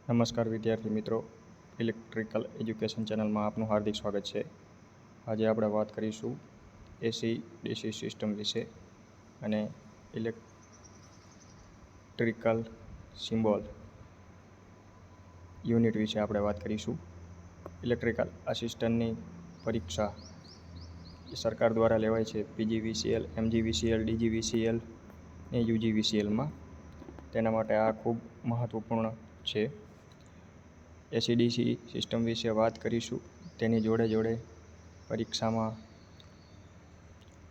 નમસ્કાર વિદ્યાર્થી મિત્રો, ઇલેક્ટ્રિકલ એજ્યુકેશન ચેનલમાં આપનું હાર્દિક સ્વાગત છે. આજે આપણે વાત કરીશું એસી ડીસી સિસ્ટમ વિશે અને ઇલેક્ટ્રિકલ સિમ્બોલ યુનિટ વિશે આપણે વાત કરીશું. ઇલેક્ટ્રિકલ આસિસ્ટન્ટની પરીક્ષા સરકાર દ્વારા લેવાય છે PGVCL, MGVCL, DGVCL ને UGVCLમાં. તેના માટે આ ખૂબ મહત્ત્વપૂર્ણ છે. એસી-ડીસી સિસ્ટમ વિશે વાત કરીશું. તેની જોડે પરીક્ષામાં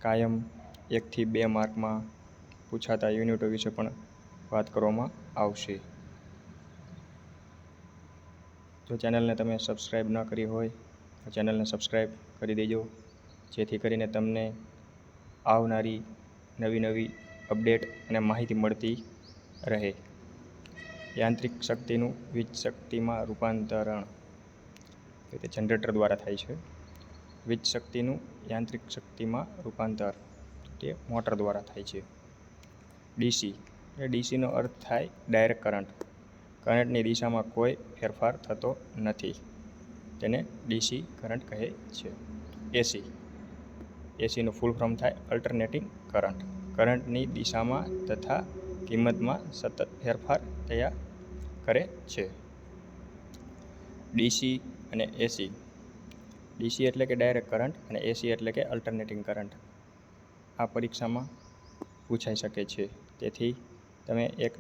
કાયમ 1 થી 2 માર્કમાં પૂછાતા યુનિટો વિશે પણ વાત કરવામાં આવશે. જો ચેનલને તમે સબસ્ક્રાઈબ ન કરી હોય તો ચેનલને સબસ્ક્રાઈબ કરી દેજો, જેથી કરીને તમને આવનારી નવી અપડેટ અને માહિતી મળતી રહે. યાંત્રિક શક્તિનું વીજ શક્તિમાં રૂપાંતરણ તે જનરેટર દ્વારા થાય છે. વીજ શક્તિનું યાંત્રિક શક્તિમાં રૂપાંતર તે મોટર દ્વારા થાય છે. ડીસીનો અર્થ થાય ડાયરેક્ટ કરંટ. કરંટની દિશામાં કોઈ ફેરફાર થતો નથી, તેને ડીસી કરંટ કહે છે. એસીનું ફૂલ ફોર્મ થાય અલ્ટરનેટિંગ કરંટ. કરંટની દિશામાં તથા કિંમતમાં સતત ફેરફાર થયા કરે છે. ડીસી અને એસી. ડીસી એટલે કે ડાયરેક્ટ કરંટ અને એસી એટલે કે અલ્ટરનેટિંગ કરંટ. આ પરીક્ષામાં પૂછાઈ શકે છે, તેથી તમે એક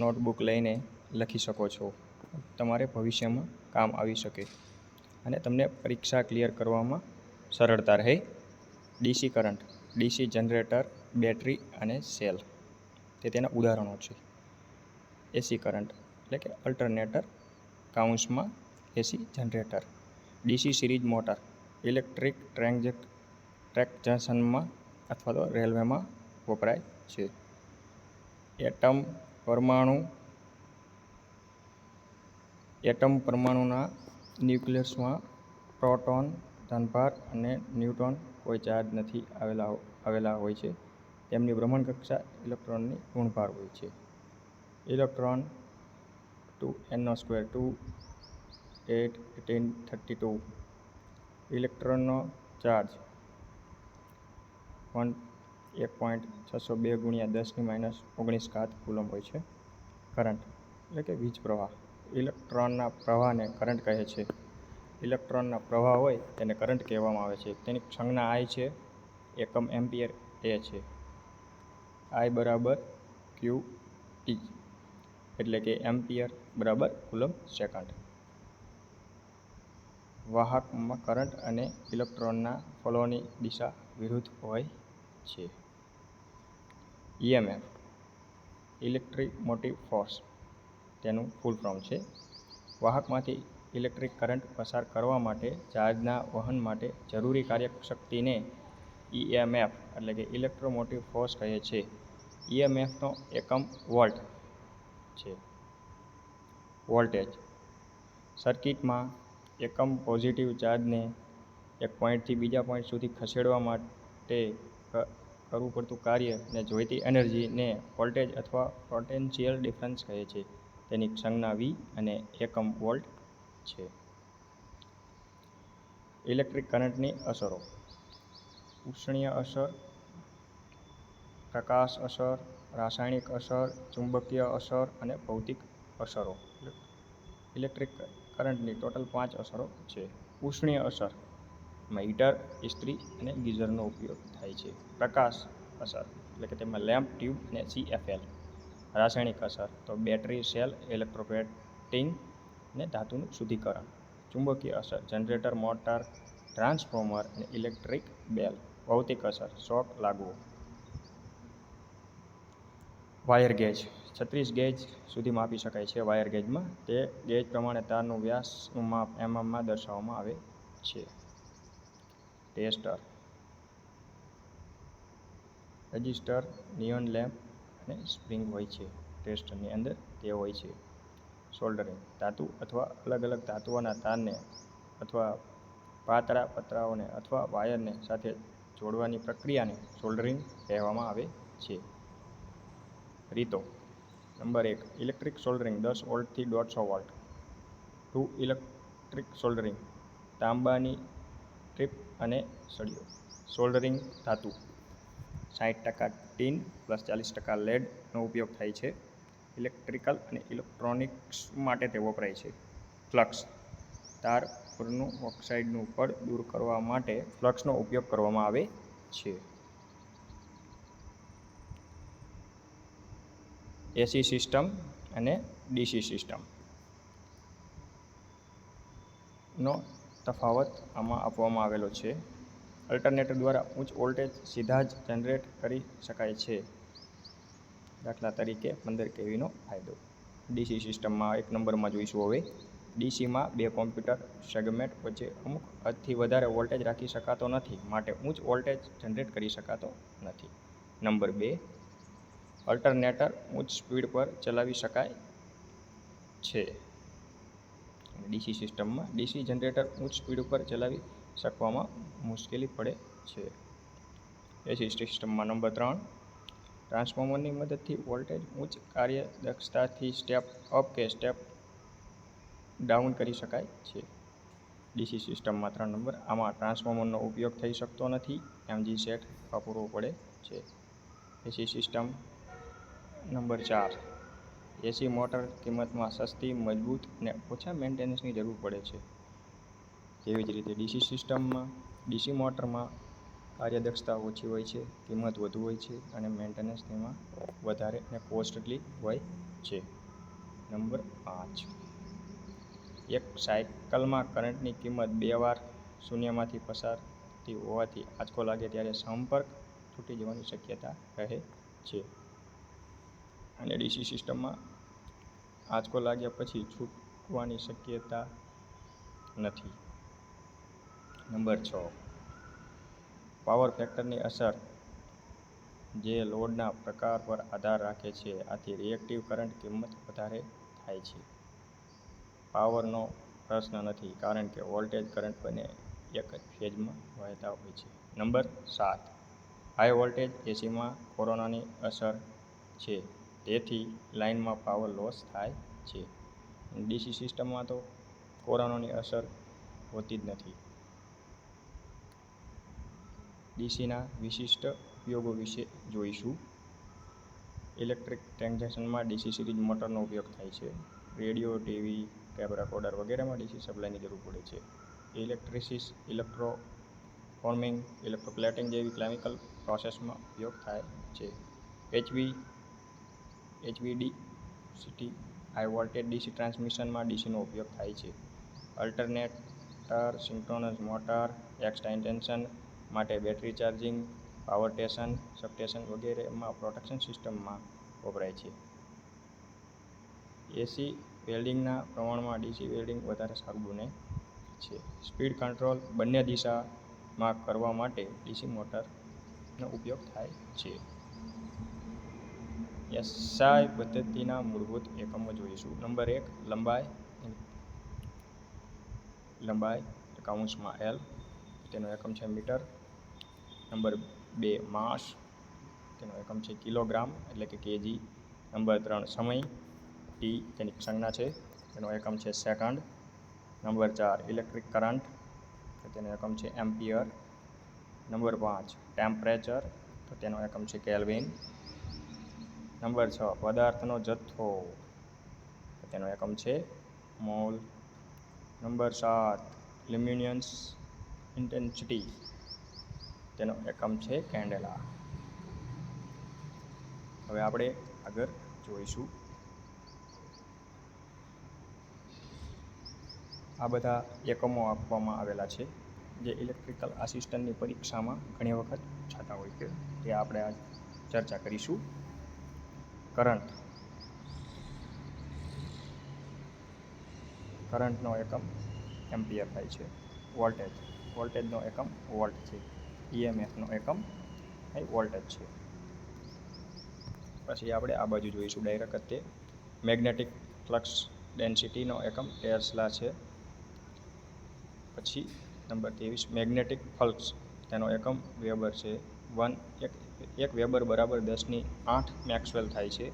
નોટબુક લઈને લખી શકો છો. તમારે ભવિષ્યમાં કામ આવી શકે અને તમને પરીક્ષા ક્લિયર કરવામાં સરળતા રહે. DC current, DC generator, battery અને સેલ તે તેના ઉદાહરણો છે. એસી કરંટ એટલે કે અલ્ટરનેટર કાઉન્સમાં AC generator. DC series motor electric ટ્રેક્શનમાં અથવા તો રેલવેમાં વપરાય છે. એટમ પરમાણુના ન્યુક્લિયસમાં પ્રોટોન ધનભાર અને ન્યુટ્રોન કોઈ ચાર્જ નથી આવેલા હોય છે. તેમની ભ્રમણકક્ષા ઇલેક્ટ્રોનની ઋણભાર હોય છે. Electron 2n², 2 8 1832. ઇલેક્ટ્રોનનો ચાર્જ 1.602 × 10⁻⁹ કુલમ્બ હોય છે. કરંટ એટલે કે વીજ પ્રવાહ. ઇલેક્ટ્રોનના પ્રવાહને કરંટ કહે છે. ઇલેક્ટ્રોનના પ્રવાહ હોય તેને કરંટ કહેવામાં આવે છે. તેની સંજ્ઞા I છે. એકમ એમ્પિયર A છે. I = Q T એટલે કે એમ્પિયર = કુલમ્બ સેકન્ડ. વાહકમાં કરંટ અને ઇલેક્ટ્રોનના ફ્લોની દિશા વિરુદ્ધ હોય છે. EMF ઇલેક્ટ્રોમોટિવ ફોર્સ તેનું ફૂલ ફોર્મ છે. વાહકમાંથી ઇલેક્ટ્રિક કરંટ પસાર કરવા માટે ચાર્જના વહન માટે જરૂરી કાર્યશક્તિને EMF એટલે કે ઇલેક્ટ્રોમોટિવ ફોર્સ કહે છે. EMFનો એકમ વોલ્ટ છે. વોલ્ટેજ સર્કિટમાં એકમ પોઝિટિવ ચાર્જને એક પોઈન્ટથી બીજા પોઈન્ટ સુધી ખસેડવા માટે કરવું પડતું કાર્ય અને જોઈતી એનર્જીને વોલ્ટેજ અથવા પોટેન્શિયલ ડિફરન્સ કહે છે. તેની સંજ્ઞા V અને એકમ વોલ્ટ છે. ઇલેક્ટ્રિક કરંટની અસરો: ઉષ્ણીય અસર, પ્રકાશ અસર, રાસાયણિક અસર, ચુંબકીય અસર અને ભૌતિક અસરો. ઇલેક્ટ્રિક કરંટની ટોટલ 5 અસરો છે. ઉષ્ણીય અસર માં હીટર, ઇસ્ત્રી અને ગીઝરનો ઉપયોગ થાય છે. પ્રકાશ અસર એટલે કે તેમાં લેમ્પ, ટ્યુબ અને CFL. રાસાયણિક અસર તો બેટરી, સેલ, ઇલેક્ટ્રોપ્લેટિંગ અને ધાતુનું શુદ્ધિકરણ. ચુંબકીય અસર જનરેટર, મોટર, ટ્રાન્સફોર્મર અને ઇલેક્ટ્રિક બેલ. ભૌતિક અસર શોક લાગવો. વાયર ગેજ 36 ગેજ સુધી માપી શકાય છે. વાયર ગેજમાં તે ગેજ પ્રમાણે તારનું વ્યાસનું માપ mm દર્શાવવામાં આવે છે. ટેસ્ટર, રજિસ્ટર, નિયોન લેમ્પ અને સ્પ્રિંગ હોય છે. ટેસ્ટરની અંદર તે હોય છે. સોલ્ડરિંગ ધાતુ અથવા અલગ ધાતુઓના તારને અથવા પાતળા પતરાઓને અથવા વાયરને સાથે જોડવાની પ્રક્રિયાને સોલ્ડરિંગ કહેવામાં આવે છે. રીતો: નંબર 1 ઇલેક્ટ્રિક સોલ્ડરિંગ 10 વોલ્ટથી 150 વોલ્ટ. ટુ ઇલેક્ટ્રિક સોલ્ડરિંગ, તાંબાની ટ્રીપ અને સળિયો. સોલ્ડરિંગ ધાતુ 60% ટીન પ્લસ 40% લેડનો ઉપયોગ થાય છે. ઇલેક્ટ્રિકલ અને ઇલેક્ટ્રોનિક્સ માટે તે વપરાય છે. ફ્લક્સ, તાર પરનું ઓક્સાઇડનું પડ દૂર કરવા માટે ફ્લક્સનો ઉપયોગ કરવામાં આવે છે. એસી સિસ્ટમ અને ડીસી સિસ્ટમ નો તફાવત આમાં આપવામાં આવેલો છે. અલ્ટરનેટર દ્વારા ઉચ્ચ વોલ્ટેજ સીધા જ જનરેટ કરી શકાય છે. દાખલા તરીકે 15 kVનો ફાયદો. ડીસી સિસ્ટમમાં 1 નંબરમાં જોઈશું હવે. ડીસીમાં બે કોમ્પ્યુટર સેગમેન્ટ વચ્ચે અમુક હદથી વધારે વોલ્ટેજ રાખી શકાતો નથી, માટે ઉચ્ચ વોલ્ટેજ જનરેટ કરી શકાતો નથી. નંબર 2, અલ્ટરનેટર ઉચ્ચ સ્પીડ પર ચલાવી શકાય છે. ડીસી સિસ્ટમમાં ડીસી જનરેટર ઉચ્ચ સ્પીડ ઉપર ચલાવી શકવામાં મુશ્કેલી પડે છે. એસી સિસ્ટમમાં નંબર 3, ટ્રાન્સફોર્મરની મદદથી વોલ્ટેજ ઉચ્ચ કાર્યદક્ષતાથી સ્ટેપ અપ કે સ્ટેપ ડાઉન કરી શકાય છે. ડીસી સિસ્ટમમાં 3 નંબર, આમાં ટ્રાન્સફોર્મરનો ઉપયોગ થઈ શકતો નથી, એમજી સેટ વાપરવો પડે છે. એસી સિસ્ટમ નંબર 4, એસી મોટર કિંમતમાં સસ્તી, મજબૂત અને ઓછા મેન્ટેનન્સની જરૂર પડે છે. તેવી જ રીતે ડીસી મોટરમાં કાર્યદક્ષતા ઓછી હોય છે, કિંમત વધુ હોય છે અને મેન્ટેનન્સ તેમાં વધારે અને કોસ્ટલી હોય છે. નંબર 5, એક સાયકલમાં કરંટની કિંમત 2 વાર શૂન્યમાંથી પસાર થતી હોવાથી આંચકો લાગે ત્યારે સંપર્ક તૂટી જવાની શક્યતા રહે છે. અને ડીસી સિસ્ટમમાં આંચકો લાગ્યા પછી છૂટવાની શક્યતા નથી. નંબર 6, પાવર ફેક્ટરની અસર, જે લોડના પ્રકાર પર આધાર રાખે છે, આથી રિએક્ટિવ કરંટ કિંમત વધારે થાય છે. પાવરનો પ્રશ્ન નથી, કારણ કે વોલ્ટેજ કરંટ બંને એક જ ફેઝમાં વહેતા હોય છે. નંબર 7, હાઈ વોલ્ટેજ એસીમાં કોરોનાની અસર છે, તેથી લાઇનમાં પાવર લોસ થાય છે. ડીસી સિસ્ટમમાં તો કોરોનાની અસર હોતી જ નથી. ડીસીના વિશિષ્ટ ઉપયોગો વિશે જોઈશું. ઇલેક્ટ્રિક ટ્રાન્સમિશનમાં ડીસી સિરીઝ મોટરનો ઉપયોગ થાય છે. રેડિયો, ટીવી, ટેપ રેકોર્ડર વગેરેમાં ડીસી સપ્લાયની જરૂર પડે છે. ઇલેક્ટ્રિસિસ, ઇલેક્ટ્રોફોર્મિંગ, ઇલેક્ટ્રોપ્લેટિંગ જેવી કેમિકલ પ્રોસેસમાં ઉપયોગ થાય છે. એચવીડીસી હાઈ વોલ્ટેજ ડીસી ટ્રાન્સમિશનમાં ડીસીનો ઉપયોગ થાય છે. અલ્ટરનેટર, સિન્ક્રોનસ મોટર, એક્સાઇટેશન માટે battery charging, power station, substation વગેરેમાં પ્રોટેક્શન સિસ્ટમમાં વપરાય છે. એસી વેલ્ડિંગના પ્રમાણમાં ડીસી વેલ્ડિંગ વધારે સારું બને છે. સ્પીડ કંટ્રોલ બંને દિશામાં કરવા માટે ડીસી મોટરનો ઉપયોગ થાય છે. એસઆઈ પદ્ધતિના મૂળભૂત એકમો જોઈશું. નંબર 1, લંબાઈ (L), તેનો એકમ છે મીટર. નંબર 2, માસ, તેનો એકમ છે કિલોગ્રામ એટલે કે કેજી. નંબર 3, સમય, ટી તેની સંજ્ઞા છે, તેનો એકમ છે સેકન્ડ. નંબર 4, ઇલેક્ટ્રિક કરંટ, તેનો એકમ છે એમ્પિયર. નંબર 5, ટેમ્પરેચર, તો તેનો એકમ છે કેલ્વિન. નંબર 6, પદાર્થનો જથ્થો, તો તેનો એકમ છે મોલ. નંબર 7, લ્યુમિનસ ઇન્ટેન્સિટી, તેનો એકમ છે કેન્ડેલા. હવે આપણે આગળ જોઈશું. આ બધા એકમો આપવામાં આવેલા છે, જે ઇલેક્ટ્રિકલ આસિસ્ટન્ટની પરીક્ષામાં ઘણી વખત પૂછાતા હોય છે, તે આપણે આજ ચર્ચા કરીશું. કરંટનો એકમ એમ્પિયર થાય છે. વોલ્ટેજનો એકમ વોલ્ટ છે. ઈએમએફનો એકમ વોલ્ટેજ છે. પછી આપણે આ બાજુ જોઈશું ડાયરેક્ટ તે મેગ્નેટિક ફ્લક્સ ડેન્સિટીનો એકમ ટેસ્લા છે. પછી નંબર 23, મેગ્નેટિક ફ્લક્સ, તેનો એકમ વેબર છે. 1 વેબર બરાબર 10⁸ મેક્સવેલ થાય છે.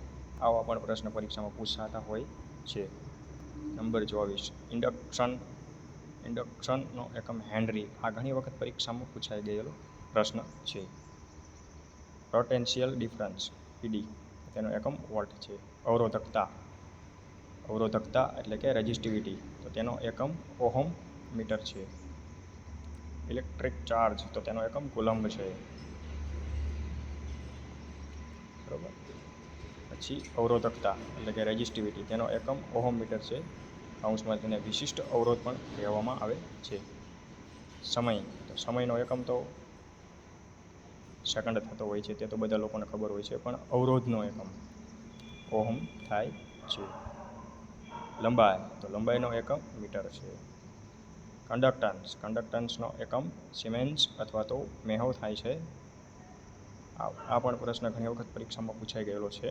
આવા પણ પ્રશ્ન પરીક્ષામાં પૂછાતા હોય છે. નંબર 24 ઇન્ડક્શનનો એકમ હેનરી. આ ઘણી વખત પરીક્ષામાં પૂછાઈ ગયેલો પ્રશ્ન છે. પોટેન્શિયલ ડિફરન્સ પીડી, તેનો એકમ વોલ્ટ છે. અવરોધકતા એટલે કે રેઝિસ્ટિવિટી, તો તેનો એકમ ઓહમ મીટર છે. ઇલેક્ટ્રિક ચાર્જ, તો તેનો એકમ કુલમ્બ છે. બરાબર. પછી અવરોધકતા એટલે કે રેઝિસ્ટિવિટી, તેનો એકમ ઓહમ મીટર છે. કૌંસમાં તેને વિશિષ્ટ અવરોધ પણ કહેવામાં આવે છે. સમય, તો સમયનો એકમ તો સેકન્ડ થતો હોય છે, તે તો બધા લોકોને ખબર હોય છે, પણ અવરોધનો એકમ ઓહમ થાય છે. લંબાઈ, તો લંબાઈનો એકમ મીટર છે. કન્ડક્ટન્સનો એકમ સિમેન્સ અથવા તો મેહો થાય છે. આ પણ પ્રશ્ન ઘણી વખત પરીક્ષામાં પૂછાઈ ગયેલો છે.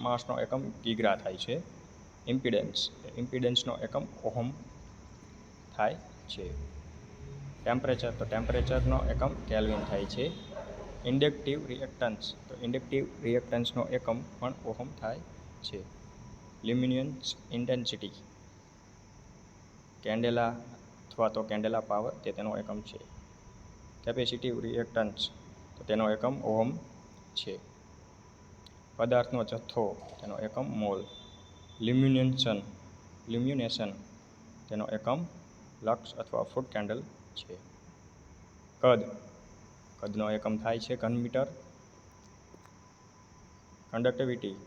માસનો એકમ કિગ્રા થાય છે. ઇમ્પિડન્સનો એકમ ઓહમ થાય છે. ટેમ્પરેચર, તો ટેમ્પરેચરનો એકમ કેલ્વિન થાય છે. ઇન્ડક્ટિવ રિએક્ટન્સનો એકમ પણ ઓહમ થાય છે. લ્યુમિનન્સ ઇન્ટેન્સિટી, કેન્ડેલા અથવા તો કેન્ડેલા પાવર, તે તેનો એકમ છે. કેપેસિટિવ રિએક્ટન્સ, તો તેનો એકમ ઓહમ છે. પદાર્થનો જથ્થો, તેનો એકમ મોલ. લ્યુમિનેશન, તેનો એકમ લક્સ અથવા ફૂટ કેન્ડલ છે. કદનો એકમ થાય છે ઘન મીટર. કંડક્ટિવિટી,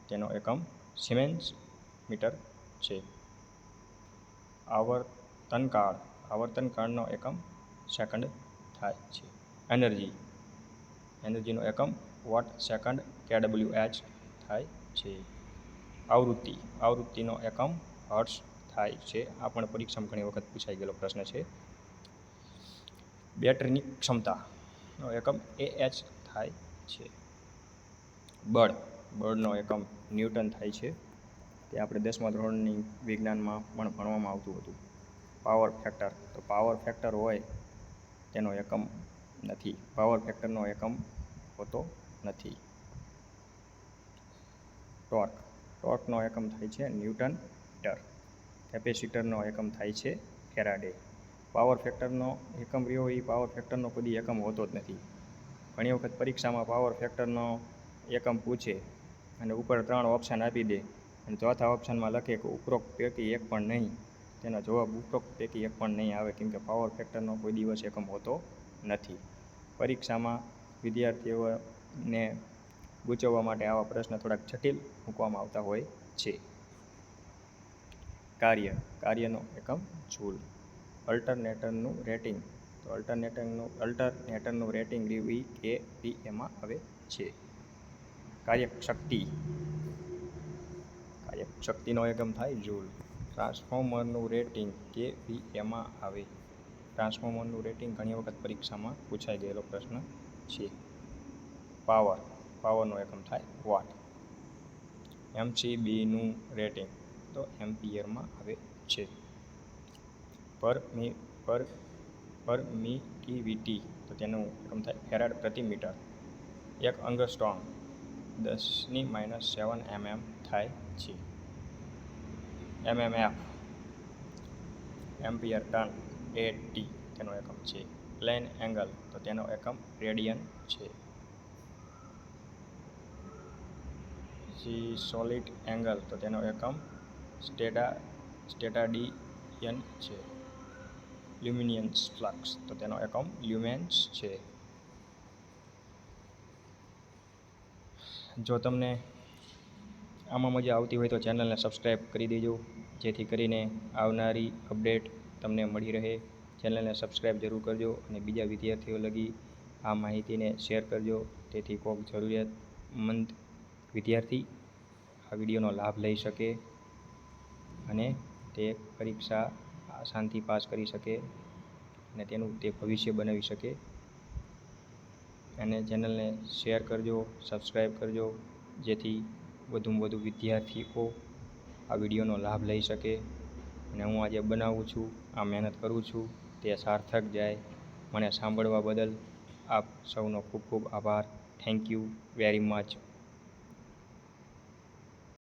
તેનો એકમ સિમેન્સ મીટર છે. આવર્તનકાળનો એકમ સેકન્ડ થાય છે. એનર્જીનો એકમ વોટ સેકન્ડ kWh થાય છે. આવૃત્તિનો એકમ હર્ટ્ઝ થાય છે. આ પણ પરીક્ષામાં ઘણી વખત પૂછાઈ ગયેલો પ્રશ્ન છે. બેટરીની ક્ષમતાનો એકમ Ah થાય છે. બળનો એકમ ન્યૂટન થાય છે. તે આપણે 10મા ધોરણની વિજ્ઞાનમાં પણ ભણવામાં આવતું હતું. પાવર ફેક્ટર, તો પાવર ફેક્ટર હોય તેનો એકમ નથી. પાવર ફેક્ટરનો એકમ હોતો નથી. ટોર્કનો એકમ થાય છે ન્યૂટન મીટર. કેપેસિટરનો એકમ થાય છે ફેરાડે. પાવર ફેક્ટરનો એકમ રહ્યો એ પાવર ફેક્ટરનો કોઈ એકમ હોતો જ નથી. ઘણી વખત પરીક્ષામાં પાવર ફેક્ટરનો એકમ પૂછે અને ઉપર 3 ઓપ્શન આપી દે અને ચોથા ઓપ્શનમાં લખે કે ઉપરોક્ત પૈકી એક પણ નહીં. તેનો જવાબ ઉપરોક્ત પૈકી એક પણ નહીં આવે, કેમકે પાવર ફેક્ટરનો કોઈ દિવસ એકમ હોતો નથી. પરીક્ષામાં વિદ્યાર્થીઓને ગૂંચવવા માટે આવા પ્રશ્ન થોડાક જટિલ મૂકવામાં આવતા હોય છે. કાર્યનો એકમ જૂલ. અલ્ટરનેટરનું રેટિંગ, તો અલ્ટરનેટરનું રેટિંગ રહ્યું એ kVAમાં આવે છે. કાર્યશક્તિનો એકમ થાય જૂલ. ટ્રાન્સફોર્મરનું રેટિંગ kVAમાં આવે. ટ્રાન્સફોર્મરનું રેટિંગ ઘણી વખત પરીક્ષામાં પૂછાઈ ગયેલો પ્રશ્ન છે. પાવરનો એકમ થાય વોટ. MCBનું રેટિંગ, તો એમ્પિયરમાં આવે છે. પરમિટિવિટી, તો તેનું એકમ થાય ફેરાડ પ્રતિ મીટર. એક એંગસ્ટ્રોમ 10⁻⁷ mm થાય છે. mmF, એમ્પિયર ટર્ન AT, તેનો એકમ છે. પ્લેન એંગલ, તો તેનો એકમ રેડિયન છે. સોલિડ એંગલ, તો તેનો એકમ સ્ટેરાડિયન છે. લ્યુમિનન્સ ફ્લક્સ, તો તેનો એકમ લ્યુમેન્સ છે. જો તમને આમાં મજા આવતી હોય તો ચેનલને સબસ્ક્રાઈબ કરી દેજો, જેથી કરીને આવનારી અપડેટ તમને મળી રહે. ચેનલને સબસ્ક્રાઈબ જરૂર કરજો અને બીજા વિદ્યાર્થીઓ લગી આ માહિતીને શેર કરજો, તેથી કોઈક જરૂરિયાતમંદ વિદ્યાર્થી આ વિડીયોનો લાભ લઈ શકે અને તે પરીક્ષા આસાનથી પાસ કરી શકે અને તેનું તે ભવિષ્ય બનાવી શકે. અને ચેનલને શેર કરજો, સબસ્ક્રાઈબ કરજો, જેથી વધુમાં વધુ વિદ્યાર્થીઓ આ વિડીયોનો લાભ લઈ શકે. અને હું આજે બનાવું છું, આ મહેનત કરું છું, તે સાર્થક જાય. મને સાંભળવા બદલ આપ સૌનો ખૂબ ખૂબ આભાર. Thank you very much.